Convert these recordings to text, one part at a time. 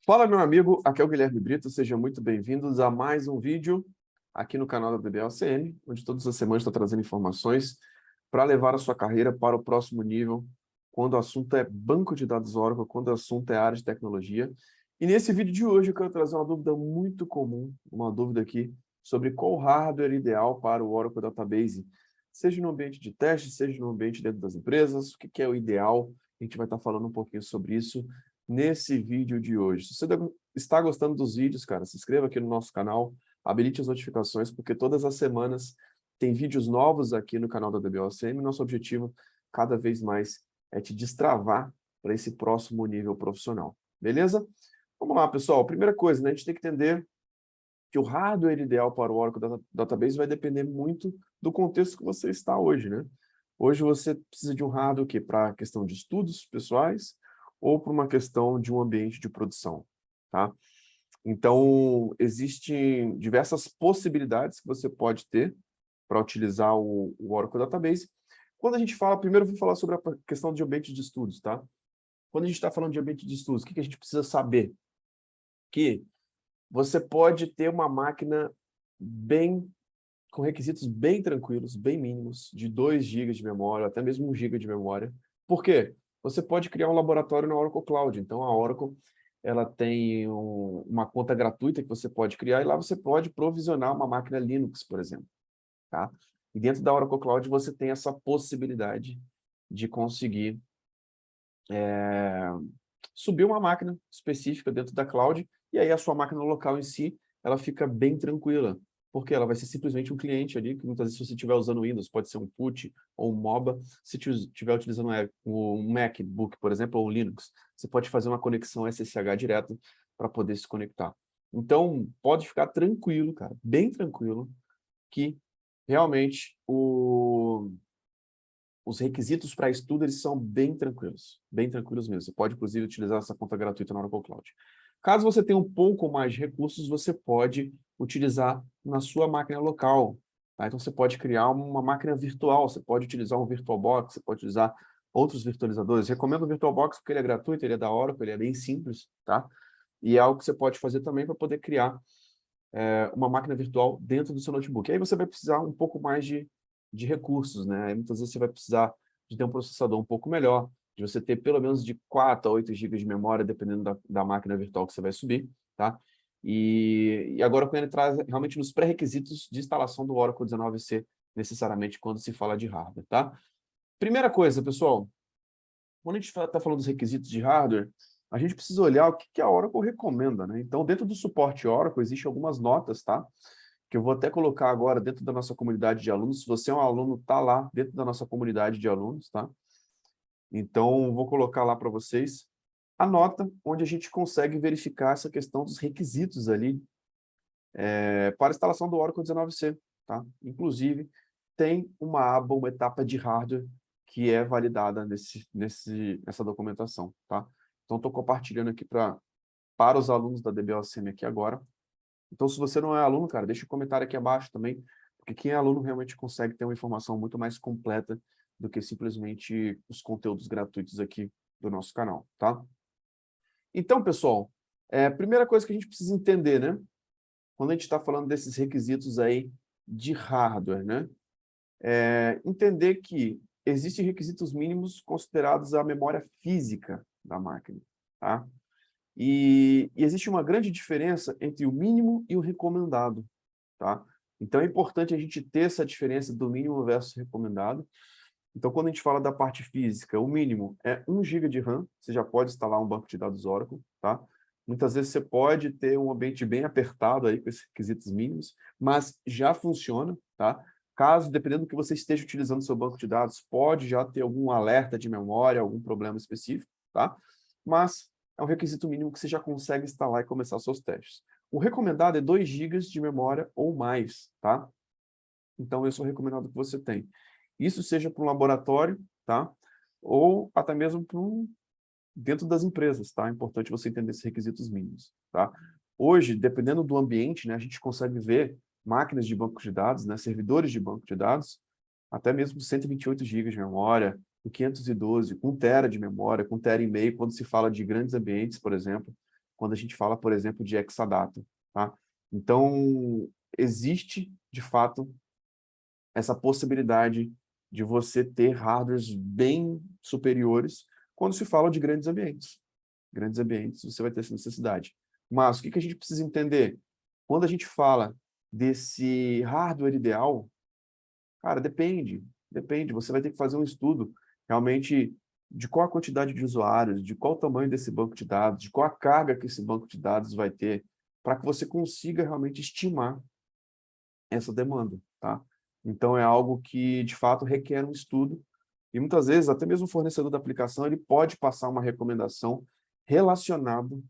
Fala, meu amigo, aqui é o Guilherme Brito, sejam muito bem-vindos a mais um vídeo aqui no canal da DBOCM, onde todas as semanas estou trazendo informações para levar a sua carreira para o próximo nível, quando o assunto é banco de dados Oracle, quando o assunto é área de tecnologia. E nesse vídeo de hoje eu quero trazer uma dúvida muito comum, uma dúvida aqui sobre qual hardware ideal para o Oracle Database, seja no ambiente de teste, seja no ambiente dentro das empresas, o que é o ideal. A gente vai estar falando um pouquinho sobre isso nesse vídeo de hoje. Se você está gostando dos vídeos, cara, se inscreva aqui no nosso canal, habilite as notificações, porque todas as semanas tem vídeos novos aqui no canal da DBOCM. Nosso objetivo, cada vez mais, é te destravar para esse próximo nível profissional. Beleza? Vamos lá, pessoal. Primeira coisa, né, a gente tem que entender que o hardware ideal para o Oracle Database vai depender muito do contexto que você está hoje, né? Hoje você precisa de um hardware que para questão de estudos pessoais ou para uma questão de um ambiente de produção, tá? Então, existem diversas possibilidades que você pode ter para utilizar o Oracle Database. Quando a gente fala, primeiro eu vou falar sobre a questão de ambiente de estudos, tá? Quando a gente está falando de ambiente de estudos, o que a gente precisa saber? Que você pode ter uma máquina com requisitos bem tranquilos, bem mínimos, de 2 GB de memória, até mesmo 1 GB de memória. Por quê? Você pode criar um laboratório na Oracle Cloud. Então, a Oracle ela tem uma conta gratuita que você pode criar, e lá você pode provisionar uma máquina Linux, por exemplo. Tá? E dentro da Oracle Cloud você tem essa possibilidade de conseguir subir uma máquina específica dentro da cloud, e aí a sua máquina local em si, ela fica bem tranquila, porque ela vai ser simplesmente um cliente ali, que muitas vezes se você estiver usando Windows, pode ser um PuTTY ou um MOBA, se estiver utilizando um MacBook, por exemplo, ou um Linux, você pode fazer uma conexão SSH direto para poder se conectar. Então, pode ficar tranquilo, cara, bem tranquilo, que realmente os requisitos para estudo eles são bem tranquilos mesmo. Você pode, inclusive, utilizar essa conta gratuita na Oracle Cloud. Caso você tenha um pouco mais de recursos, você pode utilizar na sua máquina local. Tá? Então, você pode criar uma máquina virtual, você pode utilizar um VirtualBox, você pode utilizar outros virtualizadores. Recomendo o VirtualBox porque ele é gratuito, ele é da Oracle, ele é bem simples, tá? E é algo que você pode fazer também para poder criar uma máquina virtual dentro do seu notebook. Aí você vai precisar um pouco mais de recursos, né? Aí muitas vezes você vai precisar de ter um processador um pouco melhor, de você ter pelo menos de 4 a 8 GB de memória, dependendo da máquina virtual que você vai subir, tá? E agora, quando ele traz realmente nos pré-requisitos de instalação do Oracle 19c, necessariamente quando se fala de hardware, tá? Primeira coisa, pessoal, quando a gente está falando dos requisitos de hardware, a gente precisa olhar o que a Oracle recomenda, né? Então, dentro do suporte Oracle, existem algumas notas, tá? Que eu vou até colocar agora dentro da nossa comunidade de alunos. Se você é um aluno, tá lá dentro da nossa comunidade de alunos, tá? Então, vou colocar lá para vocês a nota onde a gente consegue verificar essa questão dos requisitos ali para a instalação do Oracle 19c, tá? Inclusive, tem uma aba, uma etapa de hardware que é validada nessa documentação, tá? Então, estou compartilhando aqui para os alunos da DBOCM aqui agora. Então, se você não é aluno, cara, deixa um comentário aqui abaixo também, porque quem é aluno realmente consegue ter uma informação muito mais completa do que simplesmente os conteúdos gratuitos aqui do nosso canal, tá? Então, pessoal, primeira coisa que a gente precisa entender, né? Quando a gente está falando desses requisitos aí de hardware, né? Entender que existem requisitos mínimos considerados a memória física da máquina, tá? E existe uma grande diferença entre o mínimo e o recomendado, tá? Então, é importante a gente ter essa diferença do mínimo versus recomendado. Então, quando a gente fala da parte física, o mínimo é 1 GB de RAM, você já pode instalar um banco de dados Oracle, tá? Muitas vezes você pode ter um ambiente bem apertado aí com esses requisitos mínimos, mas já funciona, tá? Caso, dependendo do que você esteja utilizando no seu banco de dados, pode já ter algum alerta de memória, algum problema específico, tá? Mas é um requisito mínimo que você já consegue instalar e começar seus testes. O recomendado é 2 GB de memória ou mais, tá? Então, esse é o recomendado que você tem. Isso seja para um laboratório, tá? Ou até mesmo dentro das empresas, tá? É importante você entender esses requisitos mínimos, tá? Hoje, dependendo do ambiente, né, a gente consegue ver máquinas de banco de dados, né, servidores de banco de dados, até mesmo 128 GB de memória, com 512, com 1 TB de memória, com 1,5 TB, quando se fala de grandes ambientes, por exemplo, quando a gente fala, por exemplo, de Exadata, tá? Então, existe, de fato, essa possibilidade de você ter hardwares bem superiores quando se fala de grandes ambientes. Grandes ambientes, você vai ter essa necessidade. Mas o que a gente precisa entender? Quando a gente fala desse hardware ideal, cara, depende. Você vai ter que fazer um estudo realmente de qual a quantidade de usuários, de qual o tamanho desse banco de dados, de qual a carga que esse banco de dados vai ter, para que você consiga realmente estimar essa demanda, tá? Então, é algo que, de fato, requer um estudo e, muitas vezes, até mesmo o fornecedor da aplicação, ele pode passar uma recomendação relacionada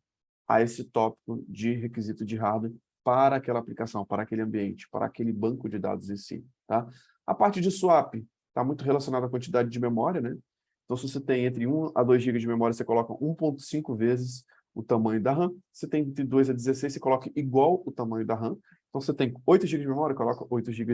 a esse tópico de requisito de hardware para aquela aplicação, para aquele ambiente, para aquele banco de dados em si, tá? A parte de swap está muito relacionada à quantidade de memória, né? Então, se você tem entre 1 a 2 GB de memória, você coloca 1,5 vezes o tamanho da RAM. Se tem entre 2 a 16, você coloca igual o tamanho da RAM. Então, você tem 8 GB de memória, coloca 8 GB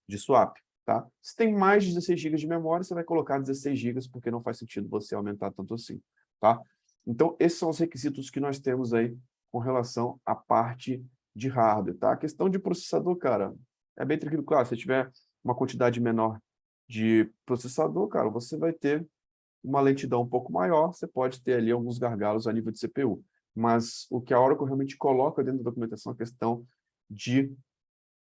de swap, tá? Se tem mais de 16 GB de memória, você vai colocar 16 GB, porque não faz sentido você aumentar tanto assim, tá? Então, esses são os requisitos que nós temos aí com relação à parte de hardware, tá? A questão de processador, cara, é bem tranquilo. Claro, se tiver uma quantidade menor de processador, cara, você vai ter uma lentidão um pouco maior, você pode ter ali alguns gargalos a nível de CPU. Mas o que a Oracle realmente coloca dentro da documentação é a questão de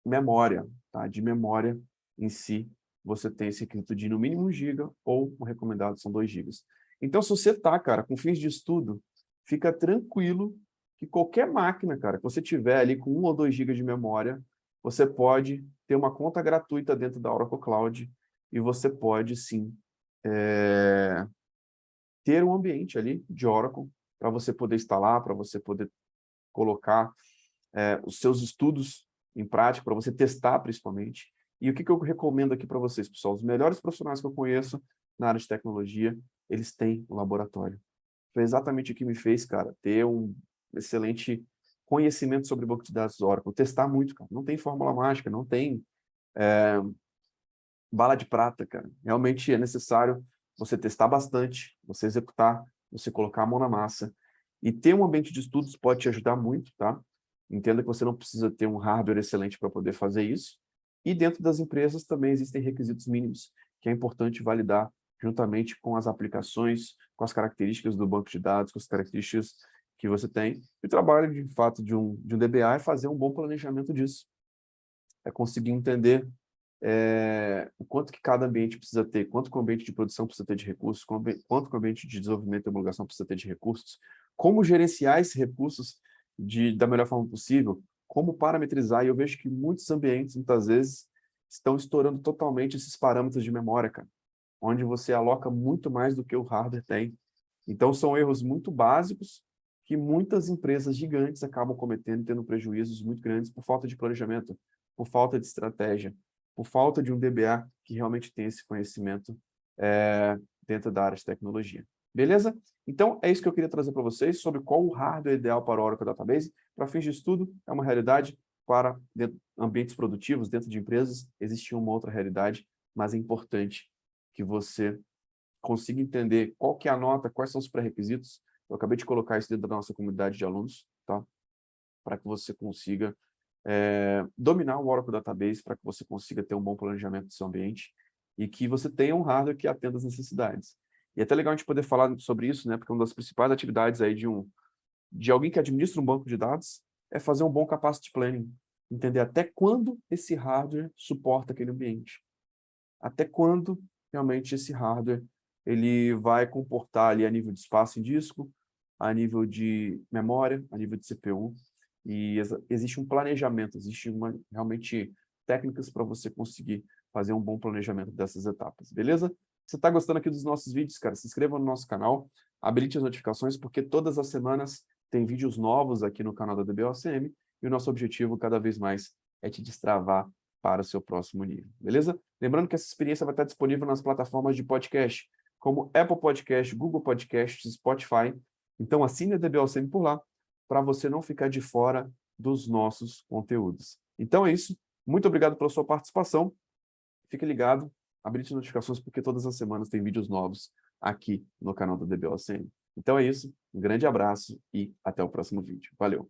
memória, tá? De memória em si, você tem esse requisito de no mínimo 1 GB ou o recomendado são 2 GB. Então, se você está, cara, com fins de estudo, fica tranquilo que qualquer máquina, cara, que você tiver ali com 1 ou 2 GB de memória, você pode ter uma conta gratuita dentro da Oracle Cloud e você pode, sim, ter um ambiente ali de Oracle para você poder instalar, para você poder colocar os seus estudos em prática, para você testar principalmente. E o que eu recomendo aqui para vocês, pessoal? Os melhores profissionais que eu conheço na área de tecnologia, eles têm um laboratório. Foi exatamente o que me fez, cara, ter um excelente conhecimento sobre banco de dados Oracle. Testar muito, cara. Não tem fórmula mágica, não tem bala de prata, cara. Realmente é necessário você testar bastante, você executar, você colocar a mão na massa. E ter um ambiente de estudos pode te ajudar muito, tá? Entenda que você não precisa ter um hardware excelente para poder fazer isso. E dentro das empresas também existem requisitos mínimos, que é importante validar juntamente com as aplicações, com as características do banco de dados, com as características que você tem. E o trabalho, de fato, de um DBA é fazer um bom planejamento disso. É conseguir entender o quanto que cada ambiente precisa ter, quanto que o ambiente de produção precisa ter de recursos, quanto que o ambiente de desenvolvimento e homologação precisa ter de recursos, como gerenciar esses recursos da melhor forma possível, como parametrizar, e eu vejo que muitos ambientes, muitas vezes, estão estourando totalmente esses parâmetros de memória, cara, onde você aloca muito mais do que o hardware tem. Então, são erros muito básicos que muitas empresas gigantes acabam cometendo, tendo prejuízos muito grandes por falta de planejamento, por falta de estratégia, por falta de um DBA que realmente tem esse conhecimento dentro da área de tecnologia. Beleza? Então, é isso que eu queria trazer para vocês sobre qual o hardware ideal para o Oracle Database. Para fins de estudo, é uma realidade. Para ambientes produtivos, dentro de empresas, existe uma outra realidade, mas é importante que você consiga entender qual que é a nota, quais são os pré-requisitos. Eu acabei de colocar isso dentro da nossa comunidade de alunos, tá? Para que você consiga dominar o Oracle Database, para que você consiga ter um bom planejamento do seu ambiente e que você tenha um hardware que atenda às necessidades. E é até legal a gente poder falar sobre isso, né? Porque uma das principais atividades aí de alguém que administra um banco de dados é fazer um bom capacity planning, entender até quando esse hardware suporta aquele ambiente, até quando realmente esse hardware ele vai comportar ali a nível de espaço em disco, a nível de memória, a nível de CPU, e existe um planejamento, realmente técnicas para você conseguir fazer um bom planejamento dessas etapas, beleza? Se você está gostando aqui dos nossos vídeos, cara, se inscreva no nosso canal, habilite as notificações, porque todas as semanas tem vídeos novos aqui no canal da DBOCM, e o nosso objetivo cada vez mais é te destravar para o seu próximo nível, beleza? Lembrando que essa experiência vai estar disponível nas plataformas de podcast, como Apple Podcast, Google Podcast, Spotify. Então assine a DBOCM por lá, para você não ficar de fora dos nossos conteúdos. Então é isso. Muito obrigado pela sua participação. Fique ligado, habilite as notificações, porque todas as semanas tem vídeos novos aqui no canal da DBOCM. Então é isso. Um grande abraço e até o próximo vídeo. Valeu!